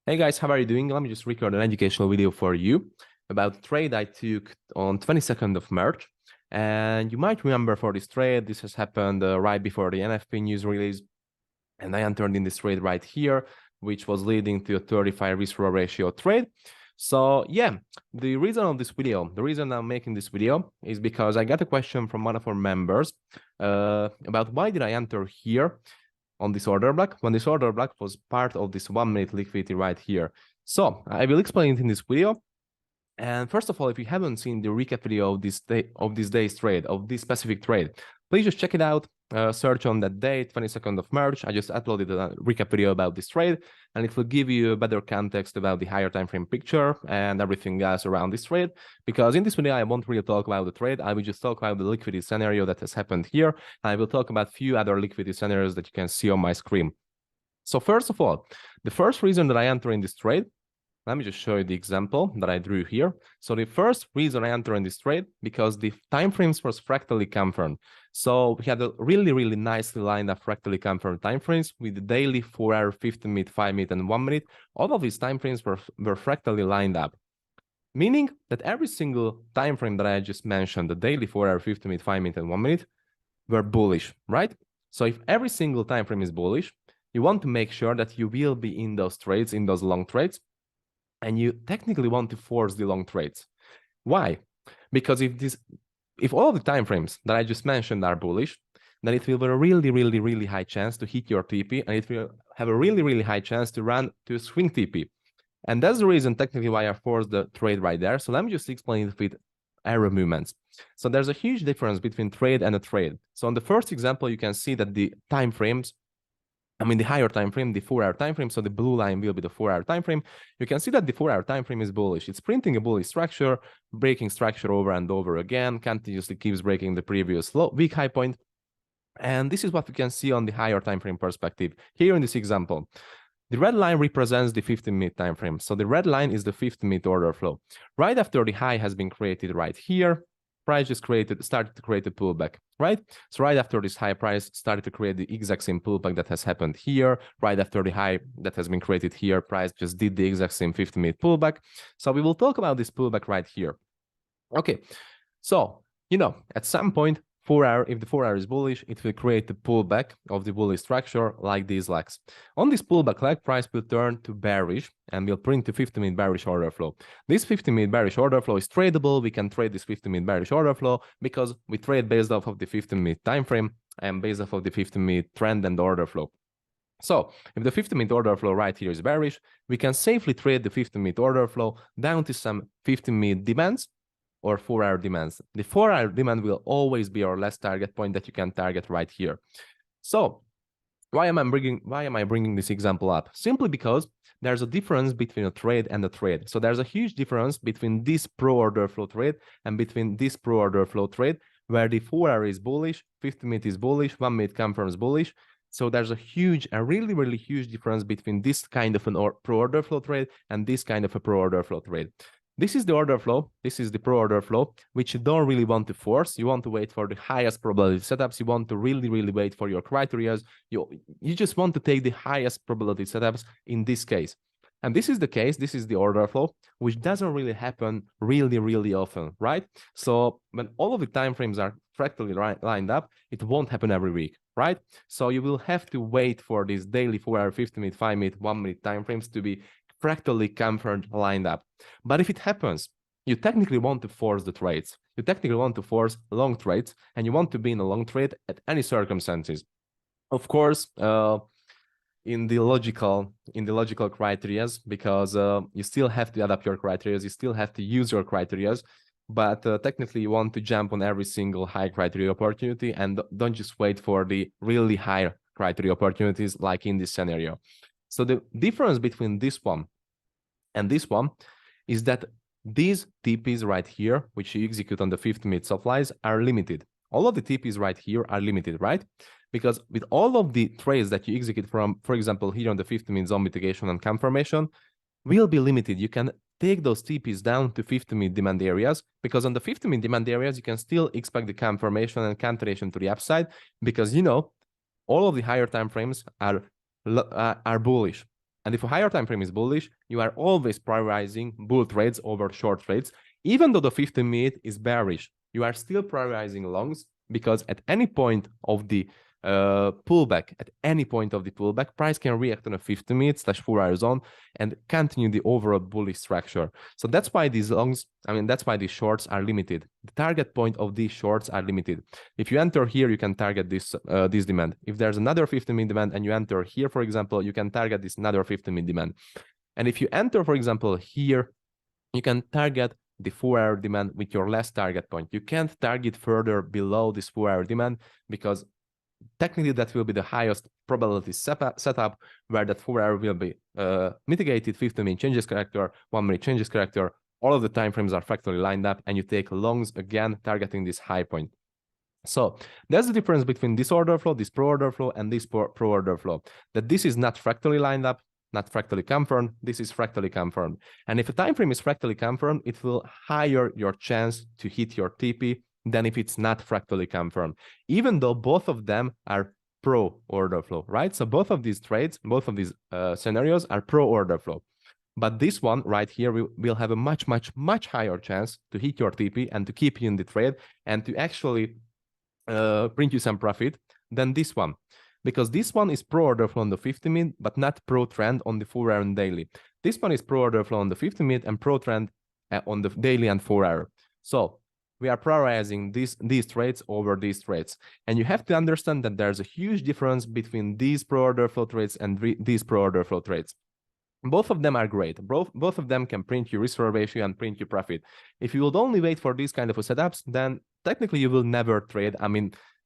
Hey guys, how are you doing? Let me just record an educational video for you about a trade I took on 22nd of March. And you might remember for this trade, this has happened right before the NFP news release. And I entered in this trade right here, which was leading to a 35 risk-reward ratio trade. So yeah, the reason of this video, the reason I'm making this video is because I got a question from one of our members about why did I enter here on this order block when this order block was part of this 1 minute liquidity right here. So I will explain it in this video. And first of all, if you haven't seen the recap video of this day's trade, of this specific trade, please just check it out. Search on that day, 22nd of March. I just uploaded a recap video about this trade, and it will give you a better context about the higher time frame picture and everything else around this trade. Because in this video, I won't really talk about the trade. I will just talk about the liquidity scenario that has happened here. I will talk about a few other liquidity scenarios that you can see on my screen. So first of all, the first reason that I enter in this trade, let me just show you the example that I drew here. So the first reason I enter in this trade, because the time frames was fractally confirmed. So we had a really nicely lined up fractally confirmed time frames with the daily 4-hour, 15-minute, 5-minute, and 1-minute. All of these time frames were fractally lined up, meaning that every single time frame that I just mentioned, the daily 4-hour, 15-minute, 5-minute, and 1-minute, were bullish, right? So if every single time frame is bullish, you want to make sure that you will be in those trades, in those long trades, and you technically want to force the long trades. Why? Because if all the time frames that I just mentioned are bullish, then it will be a really high chance to hit your TP, and it will have a really high chance to run to a swing TP. And that's the reason technically why I forced the trade right there. So let me just explain it with arrow movements. So there's a huge difference between trade and a trade. So on the first example, you can see that the time frames, the higher time frame, the 4-hour time frame, so the blue line will be the 4-hour time frame. You can see that the 4-hour time frame is bullish. It's printing a bullish structure, breaking structure over and over again, continuously keeps breaking the previous weak high point. And this is what we can see on the higher time frame perspective. Here in this example, the red line represents the 15-minute time frame. So the red line is the 15-minute order flow. Right after the high has been created right here, price just started to create a pullback, right? So right after this high, price started to create the exact same pullback that has happened here. Right after the high that has been created here, price just did the exact same 15-minute pullback. So we will talk about this pullback right here. Okay, so, at some point, 4-hour, if the 4-hour is bullish, it will create a pullback of the bullish structure like these legs. On this pullback leg, price will turn to bearish and will print the 15-minute bearish order flow. This 15-minute bearish order flow is tradable. We can trade this 15-minute bearish order flow because we trade based off of the 15-minute time frame and based off of the 15-minute trend and order flow. So if the 15-minute order flow right here is bearish, we can safely trade the 15-minute order flow down to some 15-minute demands or 4-hour demands. The 4-hour demand will always be our last target point that you can target right here. So why am I bringing this example up? Simply because there's a difference between a trade and a trade. So there's a huge difference between this pro order flow trade and between this pro order flow trade, where the 4-hour is bullish, 15-minute is bullish, 1-minute confirms bullish. So there's a really huge difference between this kind of an pro order flow trade and this kind of a pro order flow trade. This is the order flow. This is the pro order flow, which you don't really want to force. You want to wait for the highest probability setups. You want to really wait for your criteria. You just want to take the highest probability setups in this case. And this is the case. This is the order flow, which doesn't really happen really often, right? So when all of the time frames are fractally lined up, it won't happen every week, right? So you will have to wait for these daily 4-hour, 15-minute, 5-minute, 1-minute time frames to be fractally confirmed lined up. But if it happens, you technically want to force the trades. You technically want to force long trades, and you want to be in a long trade at any circumstances. Of course, in the logical criteria, because you still have to adapt your criteria, you still have to use your criteria, but technically you want to jump on every single high criteria opportunity and don't just wait for the really high criteria opportunities like in this scenario. So the difference between this one and this one is that these TPs right here, which you execute on the 15-minute supplies, are limited. All of the TPs right here are limited, right? Because with all of the trades that you execute from, for example, here on the 15-minute zone mitigation and confirmation, will be limited. You can take those TPs down to 15-minute demand areas, because on the 15-minute demand areas, you can still expect the confirmation and continuation to the upside, because, all of the higher time frames are bullish. And if a higher time frame is bullish, you are always prioritizing bull trades over short trades. Even though the 15-minute is bearish, you are still prioritizing longs, because at any point of the pullback, price can react on a 15-minute / 4-hour zone and continue the overall bullish structure. So that's why these longs, that's why these shorts are limited. The target point of these shorts are limited. If you enter here, you can target this demand. If there's another 15-minute demand and you enter here, for example, you can target this another 15-minute demand. And if you enter, for example, here, you can target the 4-hour demand with your last target point. You can't target further below this 4-hour demand, because technically that will be the highest probability setup where that 4-hour will be mitigated, 15-minute changes character, 1-minute changes character. All of the time frames are fractally lined up, and you take longs again targeting this high point. So that's the difference between this order flow, this pro order flow, and this pro order flow. That this is not fractally lined up, not fractally confirmed. This is fractally confirmed. And if a time frame is fractally confirmed, it will higher your chance to hit your TP than if it's not fractally confirmed, even though both of them are pro order flow, right? So both of these trades, both of these scenarios are pro order flow. But this one right here will have a much higher chance to hit your TP and to keep you in the trade and to actually bring you some profit than this one. Because this one is pro order flow on the 50-minute, but not pro trend on the 4-hour and daily. This one is pro order flow on the 50-minute and pro trend on the daily and 4-hour. So we are prioritizing these trades over these trades. And you have to understand that there's a huge difference between these pro order flow trades and these pro order flow trades. Both of them are great. Both of them can print your risk ratio and print your profit. If you would only wait for these kind of setups, then technically you will never trade.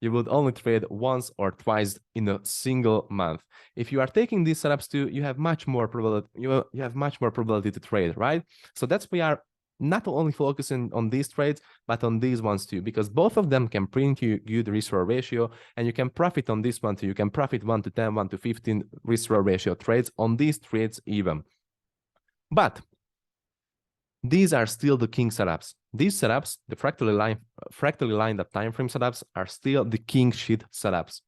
You would only trade once or twice in a single month. If you are taking these setups too, you have much more probability. You have much more probability to trade, right? So that's why we are not only focusing on these trades, but on these ones too, because both of them can print you good risk ratio, and you can profit on this one too. You can profit 1 to 10, 1 to 15 risk ratio trades on these trades even. But these are still the king setups. These setups, the fractally lined up time frame setups, are still the king shit setups.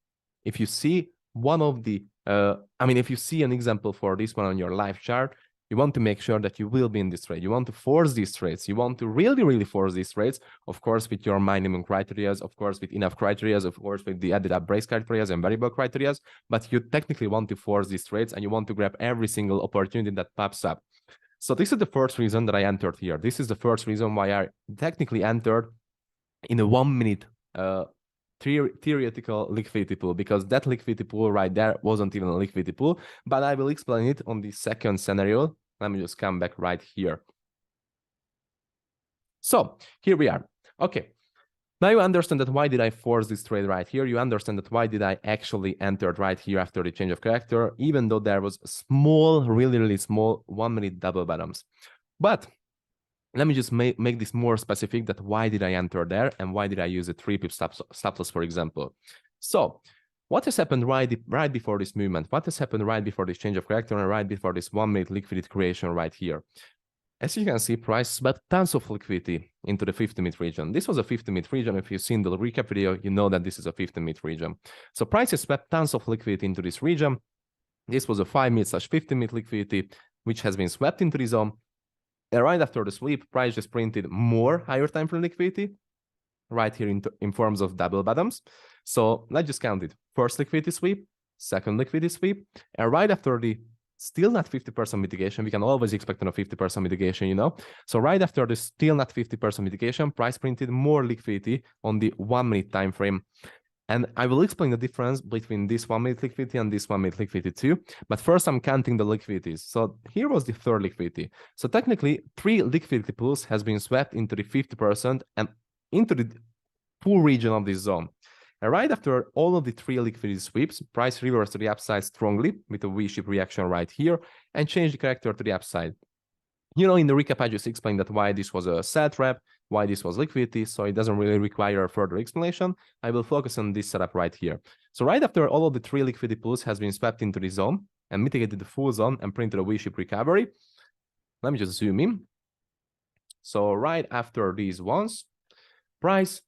If you see one of the, if you see an example for this one on your live chart, you want to make sure that you will be in this trade. You want to force these trades. You want to really force these trades, of course, with your minimum criteria, of course, with enough criteria, of course, with the added up brace criteria and variable criteria. But you technically want to force these trades, and you want to grab every single opportunity that pops up. So this is the first reason that I entered here. This is the first reason why I technically entered in a 1-minute theoretical liquidity pool, because that liquidity pool right there wasn't even a liquidity pool, but I will explain it on the second scenario. Let me just come back right here. So here we are. Okay. Now you understand that why did I force this trade right here? You understand that why did I actually enter right here after the change of character, even though there was small, really small 1-minute double bottoms. But let me just make this more specific, that why did I enter there and why did I use a 3-pip stop loss, for example. So what has happened right before this movement? What has happened right before this change of character and right before this 1-minute liquidity creation right here? As you can see, price swept tons of liquidity into the 50-minute region. This was a 50-minute region. If you've seen the recap video, you know that this is a 50-minute region. So price has swept tons of liquidity into this region. This was a 5-minute / 50-minute liquidity, which has been swept into the zone. And right after the sweep, price just printed more higher time frame liquidity right here in forms of double bottoms. So let's just count it. First liquidity sweep, second liquidity sweep, and right after the still not 50% mitigation, we can always expect a 50% mitigation, you know. So right after the still not 50% mitigation, price printed more liquidity on the 1-minute time frame. And I will explain the difference between this 1-minute liquidity and this 1-minute liquidity too. But first, I'm counting the liquidities. So here was the third liquidity. So technically, 3 liquidity pools has been swept into the 50% and into the pool region of this zone. And right after all of the 3 liquidity sweeps, price reversed to the upside strongly with a V-shape reaction right here and changed the character to the upside. You know, in the recap, I just explained that why this was a sell trap, why this was liquidity, so it doesn't really require further explanation. I will focus on this setup right here. So right after all of the 3 liquidity pools has been swept into the zone and mitigated the full zone and printed a V-shape recovery, let me just zoom in. So right after these ones, price,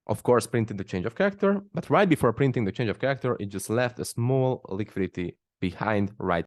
of course, printed the change of character, but right before printing the change of character, it just left a small liquidity behind right